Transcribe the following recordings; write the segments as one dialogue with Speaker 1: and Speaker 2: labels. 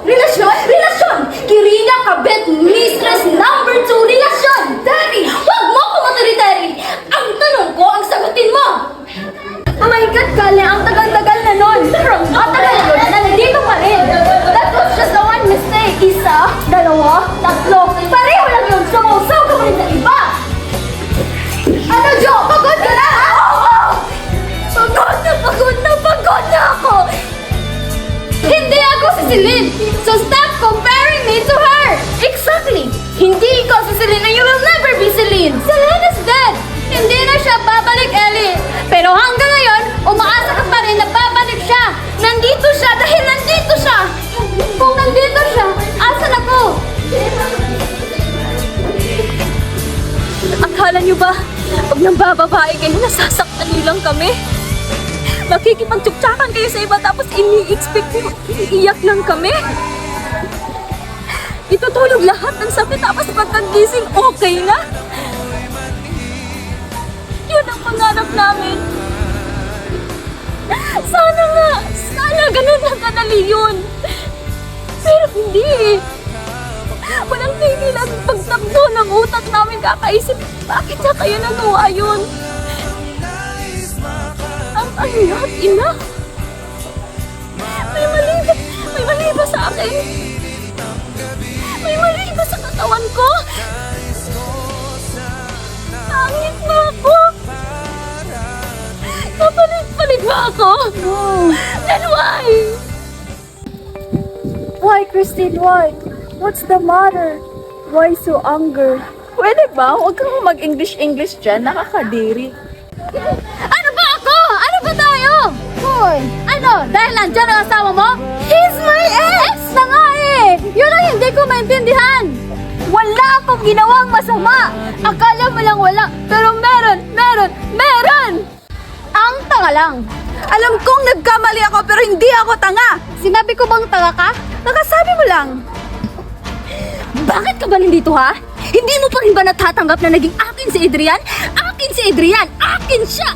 Speaker 1: Relasyon? Relasyon! Kirina Kabet Mistress number 2 relasyon! Daddy! Huwag mo ko maturi-tari! Ang tanong ko, ang sagutin mo! Oh my God, Kale, ang tagal-tagal na nun! Pero ang tagal na nun, na nandito pa rin! That was just the one mistake! Isa, dalawa, tatlo, pareho lang yun! Sumusaw ka pa rin sa iba! Ano, Jo? Pagod ka na, ha? Oo! Pagod na ako! Hindi ako si Celine! So stop comparing me to her! Exactly! Hindi ikaw si Celine and you will never be Celine! Celine is dead! Hindi na siya babalik, Ellie! Pero hanggang ngayon, umaasa ka pa rin na babalik siya! Nandito siya dahil nandito siya! Kung nandito siya, asan ako? Akala niyo ba, pag nambababae kayo, nasasaktan niyo lang kami? Makikipagtsuktsakan kayo sa iba tapos ini-expect niyo, iiyak lang kami? Itutulog lahat ng sakit tapos pagkagising okay na? Yun ang pangarap namin. Sana ganun na kadali yun. Pero hindi. Walang tigil at pagtakbo ng utak namin kakaisip, bakit niya kayo nagawa yun? Ang not enough. May mali ba sa akin? May mali ba sa katawan ko? Pangit ba ako? Kapalit-palit ba ako?
Speaker 2: No.
Speaker 1: Then why?
Speaker 2: Why, Christine? Why? What's the matter? Why so anger? Pwede ba? Huwag kang mag-English dyan. Nakakadiri.
Speaker 1: Ano ba ako? Ano ba tayo?
Speaker 2: Hoy!
Speaker 1: Ano? Dahil nandyan ang asawa mo? He's my ex! Na nga eh! Yun ang hindi ko maintindihan! Wala akong ginawang masama! Akala mo lang wala, pero meron! Ang tanga lang!
Speaker 2: Alam kong nagkamali ako pero hindi ako tanga!
Speaker 1: Sinabi ko bang tanga ka?
Speaker 2: Nakasabi mo lang!
Speaker 1: Bakit ka ba nandito ha? Hindi mo pa rin ba natatanggap na naging akin si Adrian? Akin si Adrian! Akin siya!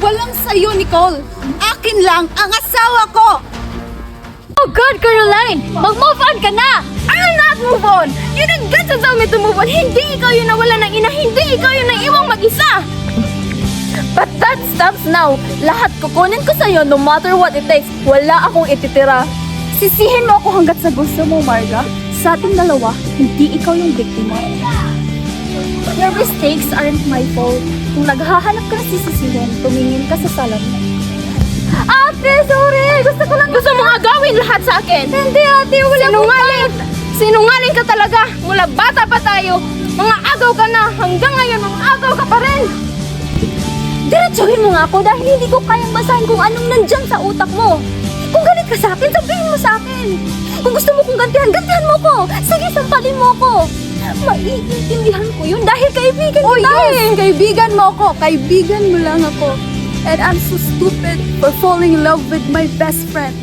Speaker 2: Walang sa'yo, Nicole! Akin lang ang asawa ko!
Speaker 1: Oh God, Caroline! Mag-move on ka na!
Speaker 2: I'll not move on! You didn't get to tell me to move on! Hindi ikaw yung nawala ng ina! Hindi ikaw yung naiwang mag-isa! But that stops now! Lahat kukunin ko sa'yo no matter what it takes. Wala akong ititira. Sisihin mo ako hanggat sa gusto mo, Marga. Sa ating dalawa, hindi ikaw yung biktima. Your mistakes aren't my fault. Kung naghahanap ka na sisisihin, tumingin ka sa salamin. Ate, sorry! Gusto mo nga gawin lahat sa akin! Hindi, ate! Wala Sinungaling ka talaga! Mula bata pa tayo! Mga agaw ka na! Hanggang ngayon, mga agaw ka pa rin! Diretsuhin mo nga ako dahil hindi ko kayang basahin kung anong nandyan sa utak mo. Kung galit ka sa akin, sabihin mo sa akin. Kung gusto mo kong gantihan mo ko. Sige, sampalin mo ko. Maiintindihan ko yun dahil kaibigan kita eh. Kaibigan mo ako. Kaibigan mo lang ako. And I'm so stupid for falling in love with my best friend.